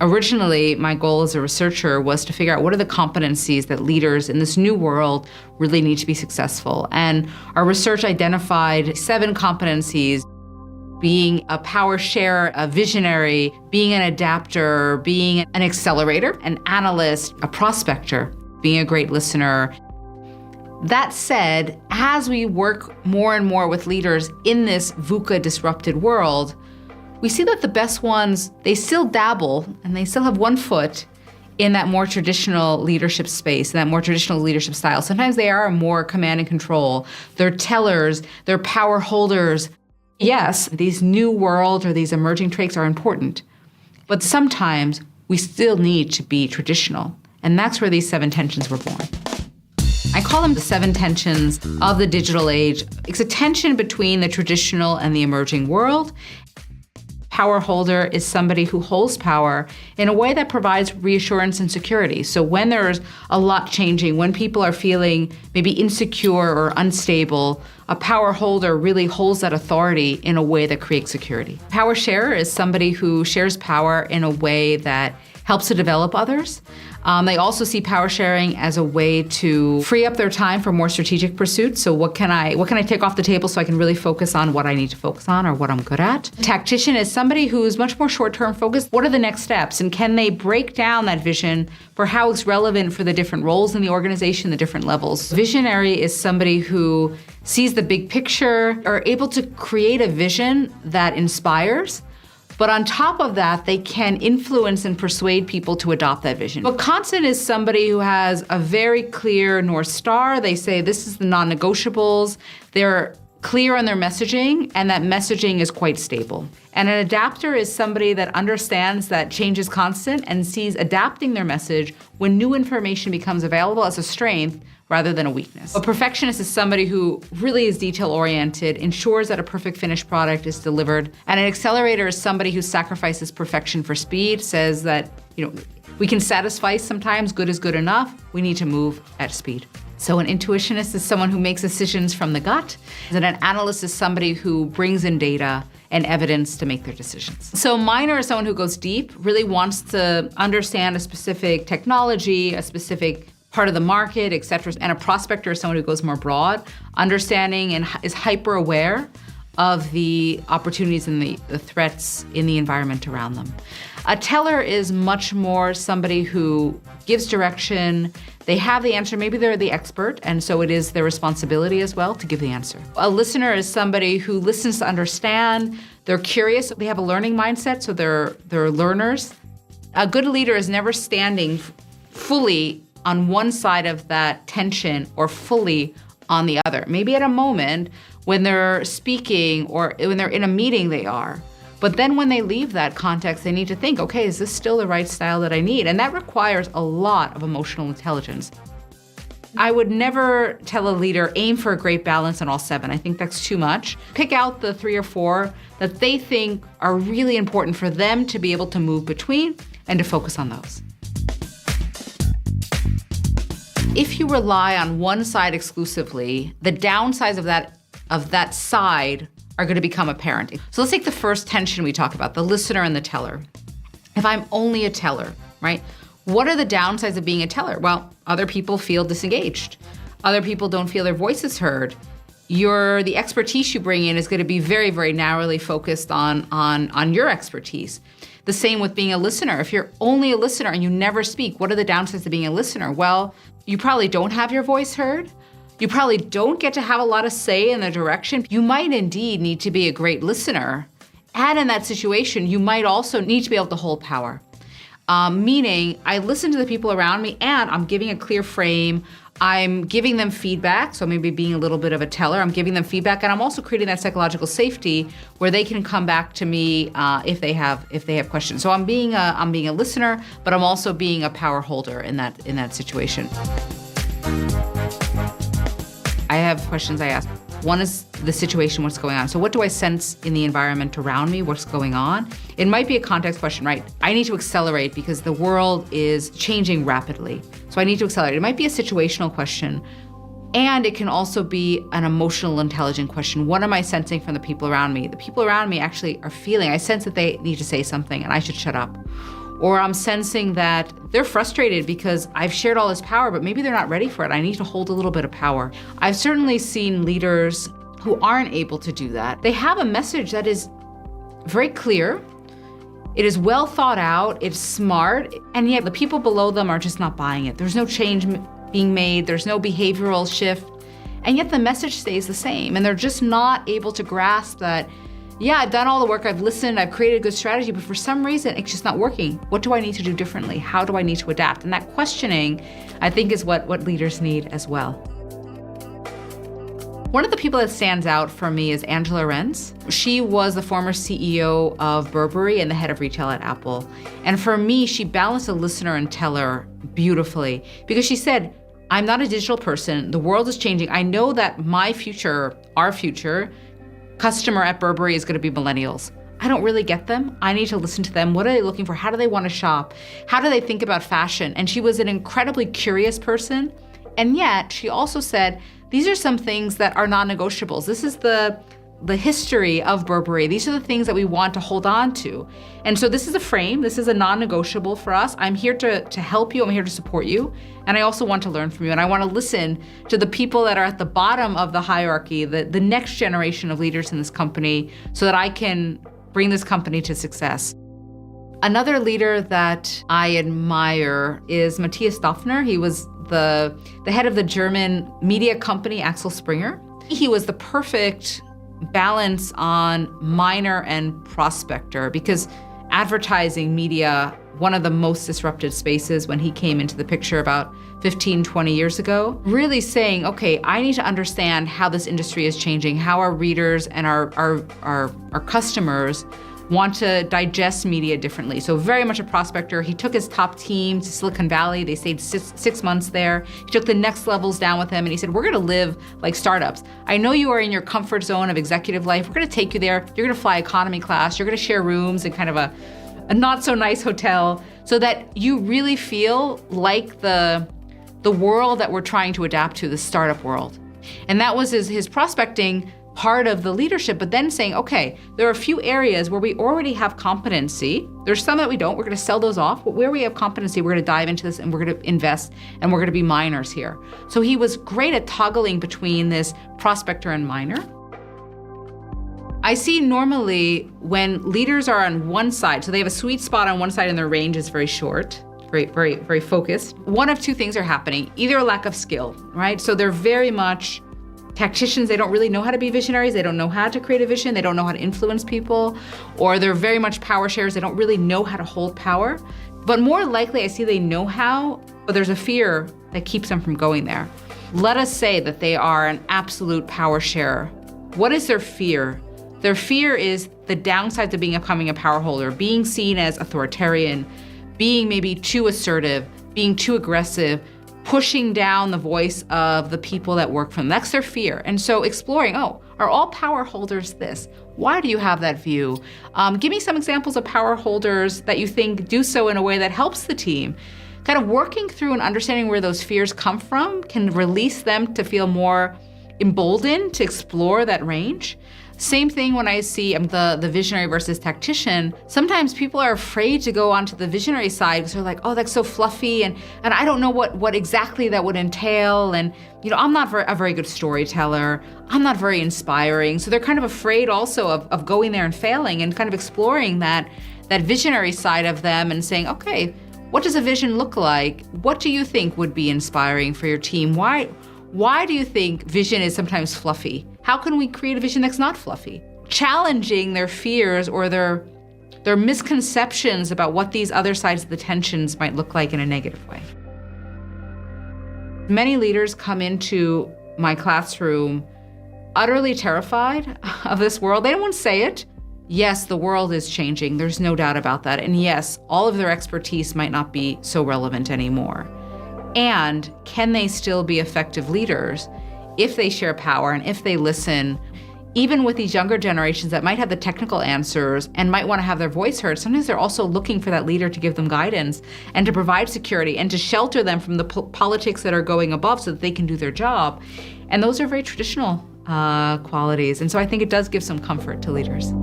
Originally, my goal as a researcher was to figure out what are the competencies that leaders in this new world really need to be successful. And our research identified 7 competencies: being a power sharer, a visionary, being an adapter, being an accelerator, an analyst, a prospector, being a great listener. That said, as we work more and more with leaders in this VUCA disrupted world, we see that the best ones, they still dabble and they still have one foot in that more traditional leadership space, that more traditional leadership style. Sometimes they are more command and control. They're tellers, they're power holders. Yes, these new world or these emerging traits are important, but sometimes we still need to be traditional. And that's where these 7 tensions were born. I call them the 7 tensions of the digital age. It's a tension between the traditional and the emerging world. Power holder is somebody who holds power in a way that provides reassurance and security. So when there's a lot changing, when people are feeling maybe insecure or unstable, a power holder really holds that authority in a way that creates security. Power sharer is somebody who shares power in a way that helps to develop others. They also see power sharing as a way to free up their time for more strategic pursuits. So what can I take off the table so I can really focus on what I need to focus on or what I'm good at? Tactician is somebody who is much more short-term focused. What are the next steps? And can they break down that vision for how it's relevant for the different roles in the organization, the different levels? Visionary is somebody who sees the big picture, are able to create a vision that inspires. But on top of that, they can influence and persuade people to adopt that vision. But constant is somebody who has a very clear North Star. They say this is the non-negotiables. They're clear on their messaging, and that messaging is quite stable. And an adapter is somebody that understands that change is constant and sees adapting their message when new information becomes available as a strength rather than a weakness. A perfectionist is somebody who really is detail-oriented, ensures that a perfect finished product is delivered. And an accelerator is somebody who sacrifices perfection for speed, says that, we can satisfy sometimes, good is good enough, we need to move at speed. So an intuitionist is someone who makes decisions from the gut, and an analyst is somebody who brings in data and evidence to make their decisions. So minor is someone who goes deep, really wants to understand a specific technology, a specific part of the market, et cetera. And a prospector is someone who goes more broad, understanding and is hyper aware of the opportunities and the threats in the environment around them. A teller is much more somebody who gives direction. They have the answer, maybe they're the expert, and so it is their responsibility as well to give the answer. A listener is somebody who listens to understand. They're curious, they have a learning mindset, so they're learners. A good leader is never standing fully on one side of that tension or fully on the other. Maybe at a moment when they're speaking or when they're in a meeting they are. But then when they leave that context, they need to think, okay, is this still the right style that I need? And that requires a lot of emotional intelligence. I would never tell a leader, aim for a great balance on all 7. I think that's too much. Pick out the 3 or 4 that they think are really important for them to be able to move between and to focus on those. If you rely on one side exclusively, the downsides of that side are going to become apparent. So let's take the first tension we talk about, the listener and the teller. If I'm only a teller, right? What are the downsides of being a teller? Well, other people feel disengaged. Other people don't feel their voices heard. The expertise you bring in is going to be very, very narrowly focused on your expertise. The same with being a listener. If you're only a listener and you never speak, what are the downsides of being a listener? Well, you probably don't have your voice heard. You probably don't get to have a lot of say in the direction. You might indeed need to be a great listener. And in that situation, you might also need to be able to hold power. Meaning, I listen to the people around me and I'm giving a clear frame. I'm giving them feedback, so maybe being a little bit of a teller, I'm giving them feedback, and I'm also creating that psychological safety where they can come back to me if they have questions. So I'm being a listener, but I'm also being a power holder in that situation. I have questions I ask. One is the situation, what's going on. So what do I sense in the environment around me? What's going on? It might be a context question, right? I need to accelerate because the world is changing rapidly. So I need to accelerate. It might be a situational question. And it can also be an emotional, intelligent question. What am I sensing from the people around me? The people around me actually are feeling, I sense that they need to say something and I should shut up. Or I'm sensing that they're frustrated because I've shared all this power, but maybe they're not ready for it. I need to hold a little bit of power. I've certainly seen leaders who aren't able to do that. They have a message that is very clear. It is well thought out, it's smart, and yet the people below them are just not buying it. There's no change being made, there's no behavioral shift, and yet the message stays the same. And they're just not able to grasp that, yeah, I've done all the work, I've listened, I've created a good strategy, but for some reason, it's just not working. What do I need to do differently? How do I need to adapt? And that questioning, I think, is what leaders need as well. One of the people that stands out for me is Angela Renz. She was the former CEO of Burberry and the head of retail at Apple. And for me, she balanced a listener and teller beautifully because she said, I'm not a digital person. The world is changing. I know that my future, our future, customer at Burberry is going to be millennials. I don't really get them. I need to listen to them. What are they looking for? How do they want to shop? How do they think about fashion? And she was an incredibly curious person. And yet she also said, these are some things that are non-negotiables. This is the history of Burberry. These are the things that we want to hold on to. And so this is a frame. This is a non-negotiable for us. I'm here to help you. I'm here to support you. And I also want to learn from you. And I want to listen to the people that are at the bottom of the hierarchy, the next generation of leaders in this company, so that I can bring this company to success. Another leader that I admire is Matthias Döpfner. He was the head of the German media company Axel Springer. He was the perfect balance on miner and prospector because advertising media, one of the most disrupted spaces when he came into the picture about 15, 20 years ago, really saying, okay, I need to understand how this industry is changing, how our readers and our customers want to digest media differently. So very much a prospector. He took his top team to Silicon Valley. They stayed six months there. He took the next levels down with him and he said, we're gonna live like startups. I know you are in your comfort zone of executive life. We're gonna take you there. You're gonna fly economy class. You're gonna share rooms in kind of a not so nice hotel so that you really feel like the world that we're trying to adapt to, the startup world. And that was his prospecting part of the leadership, but then saying, okay, there are a few areas where we already have competency. There's some that we don't. We're going to sell those off. But where we have competency, we're going to dive into this and we're going to invest and we're going to be miners here. So he was great at toggling between this prospector and miner. I see normally when leaders are on one side, so they have a sweet spot on one side and their range is very short, very focused. One of two things are happening, either a lack of skill, right? So they're very much tacticians. They don't really know how to be visionaries. They don't know how to create a vision. They don't know how to influence people, or they're very much power shares. They don't really know how to hold power. But more likely, I see they know how, but there's a fear that keeps them from going there. Let us say that they are an absolute power sharer. What is their fear? Their fear is the downside to becoming a power holder, being seen as authoritarian, being maybe too assertive, being too aggressive, pushing down the voice of the people that work for them. That's their fear. And so exploring, are all power holders this? Why do you have that view? Give me some examples of power holders that you think do so in a way that helps the team. Kind of working through and understanding where those fears come from can release them to feel more emboldened to explore that range. Same thing when I see the visionary versus tactician. Sometimes people are afraid to go onto the visionary side because they're like, oh, that's so fluffy, and I don't know what exactly that would entail, and I'm not a very good storyteller. I'm not very inspiring. So they're kind of afraid also of going there and failing and kind of exploring that visionary side of them and saying, okay, what does a vision look like? What do you think would be inspiring for your team? Why do you think vision is sometimes fluffy? How can we create a vision that's not fluffy? Challenging their fears or their misconceptions about what these other sides of the tensions might look like in a negative way. Many leaders come into my classroom utterly terrified of this world. They don't want to say it. Yes, the world is changing. There's no doubt about that. And yes, all of their expertise might not be so relevant anymore. And can they still be effective leaders if they share power and if they listen? Even with these younger generations that might have the technical answers and might want to have their voice heard, sometimes they're also looking for that leader to give them guidance and to provide security and to shelter them from the politics that are going above so that they can do their job. And those are very traditional qualities. And so I think it does give some comfort to leaders.